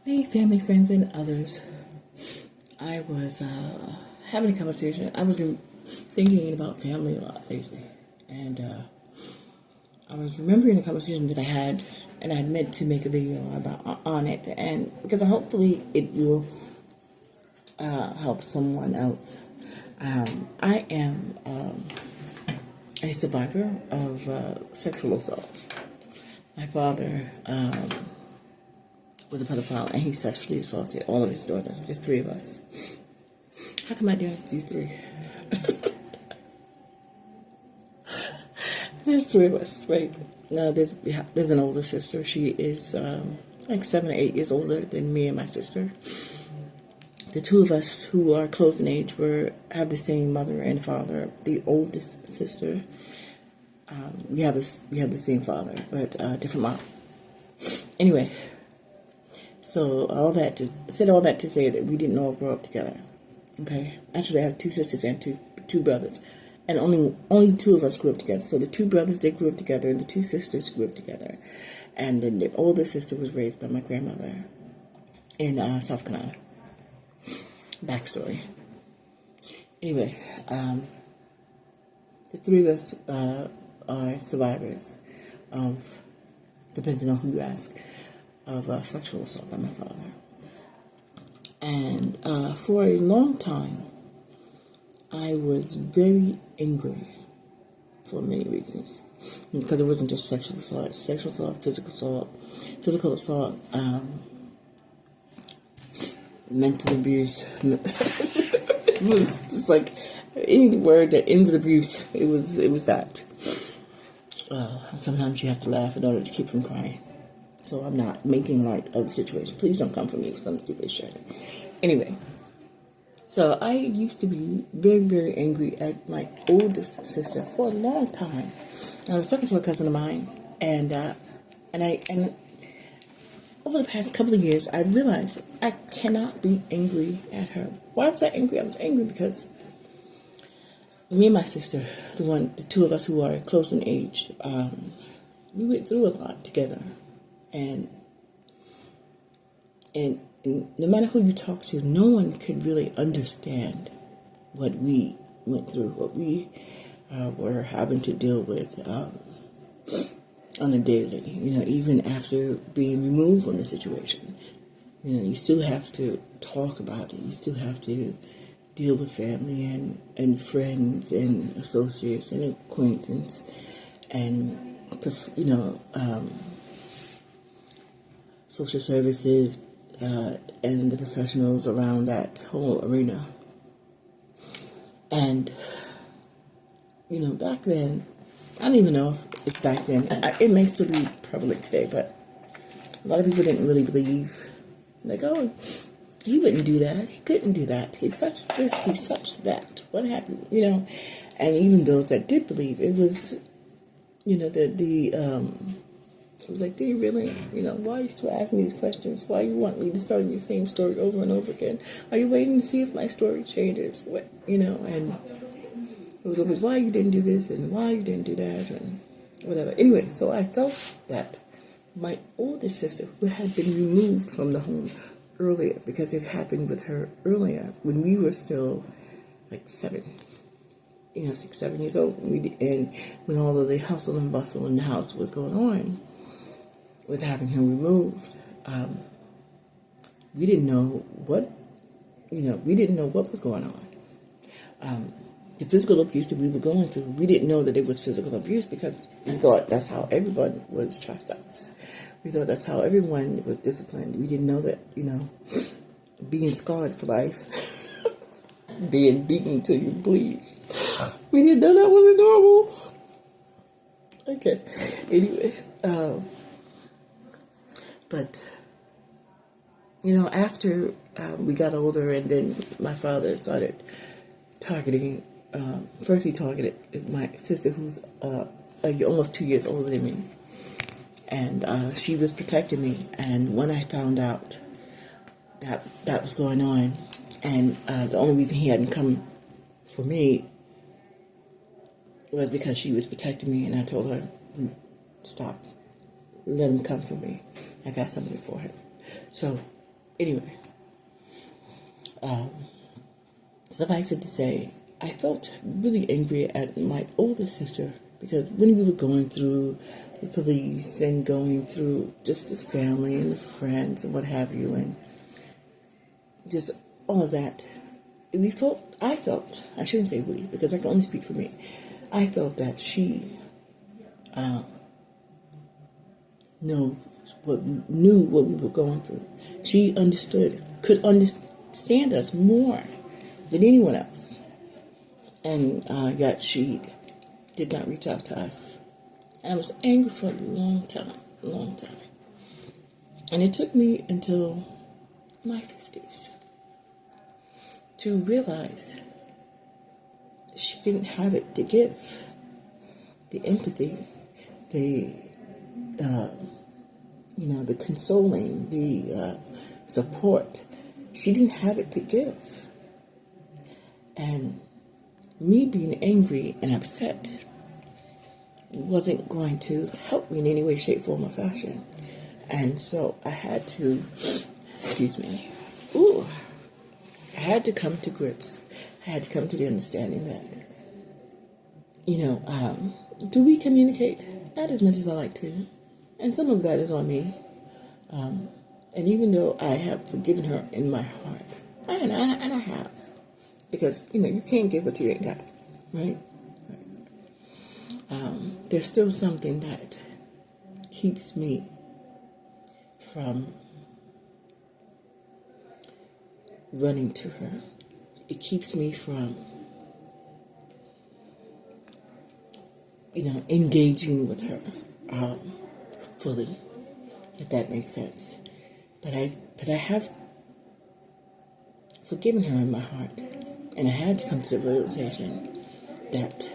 Hey, family, friends, and others. I was having a conversation. I was been thinking about family a lot lately, and I was remembering a conversation that I had, and I had meant to make a video about on it, and because hopefully it will help someone else. I am a survivor of sexual assault. My father was a pedophile, and he sexually assaulted all of his daughters. There's three of us. How come I didn't these three? There's three of us, right? There's an older sister. She is like 7 or 8 years older than me and my sister. The two of us who are close in age have the same mother and father. The oldest sister, we have the same father, but different mom. Anyway, so all that to say that we didn't all grow up together. Okay, actually, I have two sisters and two brothers, and only two of us grew up together. So the two brothers, they grew up together, and the two sisters grew up together. And then the older sister was raised by my grandmother in South Carolina. Backstory. Anyway, the three of us are survivors of, depending on who you ask, of sexual assault by my father. And for a long time, I was very angry for many reasons. Because it wasn't just sexual assault, physical assault, mental abuse. It was just like any word that ends in abuse. It was that. Sometimes you have to laugh in order to keep from crying. So I'm not making light of the situation. Please don't come for me for some stupid shit. Anyway, so I used to be very, very angry at my oldest sister for a long time. I was talking to a cousin of mine, and over the past couple of years, I realized I cannot be angry at her. Why was I angry? I was angry because me and my sister, the two of us who are close in age, we went through a lot together, and no matter who you talk to, no one could really understand what we went through, what we were having to deal with on a daily. Even after being removed from the situation, you still have to talk about it. You still have to deal with family and friends and associates and acquaintances and social services and the professionals around that whole arena. And back then, I don't even know if it's back then. It may still be prevalent today, but a lot of people didn't really believe, like, oh, he wouldn't do that. He couldn't do that. He's such this. He's such that. What happened? And even those that did believe, it was, it was like, do you really, why are you still asking me these questions? Why you want me to tell you the same story over and over again? Are you waiting to see if my story changes? And it was always, why you didn't do this and why you didn't do that and whatever. Anyway, so I felt that my oldest sister, who had been removed from the home earlier, because it happened with her earlier when we were still like 6, 7 years old, and when all of the hustle and bustle in the house was going on, with having him removed, we didn't know what was going on. The physical abuse that we were going through, we didn't know that it was physical abuse because we thought that's how everyone was chastised. We thought that's how everyone was disciplined. We didn't know that, being scarred for life, being beaten till you bleed. We didn't know that wasn't normal. Okay. Anyway, but after we got older, and then my father started targeting. First, he targeted my sister, who's almost 2 years older than me, and she was protecting me. And when I found out that was going on, and the only reason he hadn't come for me was because she was protecting me, and I told her, stop, let him come for me. I got something for him. So Anyway, suffice it to say, I felt really angry at my older sister because when we were going through the police and going through just the family and the friends and what have you, and just all of that, I shouldn't say we, because I can only speak for me. I felt that she knew what we were going through. She could understand us more than anyone else. And yet she did not reach out to us. And I was angry for a long time. And it took me until my 50s to realize she didn't have it to give. The empathy, the the consoling, the support. She didn't have it to give. And me being angry and upset wasn't going to help me in any way, shape, form, or fashion. And so I had to, I had to come to grips. I had to come to the understanding that, do we communicate? Not as much as I like to. And some of that is on me. And even though I have forgiven her in my heart, and I have, because, you can't give what you ain't got, right? There's still something that keeps me from running to her. It keeps me from, engaging with her fully, if that makes sense. But I have forgiven her in my heart, and I had to come to the realization that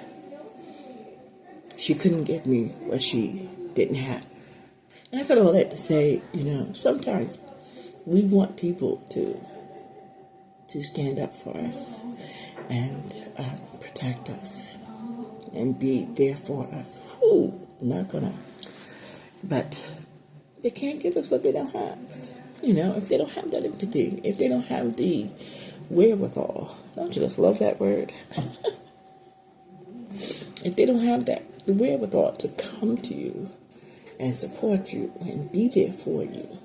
she couldn't give me what she didn't have. And I said all that to say, sometimes we want people to stand up for us and protect us and be there for us. Not gonna. But they can't give us what they don't have. If they don't have that empathy, if they don't have the wherewithal, don't you just love that word? If they don't have the wherewithal to come to you and support you and be there for you,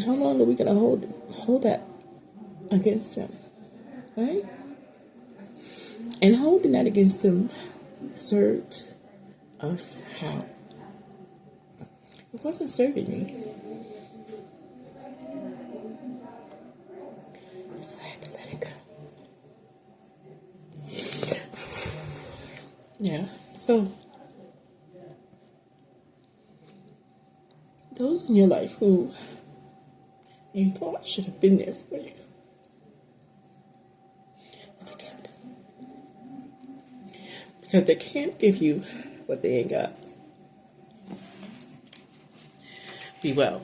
how long are we going to hold that against them, right? And holding that against them serves us how? It wasn't serving me. So I had to let it go. Yeah, so those in your life who you thought should have been there for you, forgive them. Because they can't give you what they ain't got. Be well.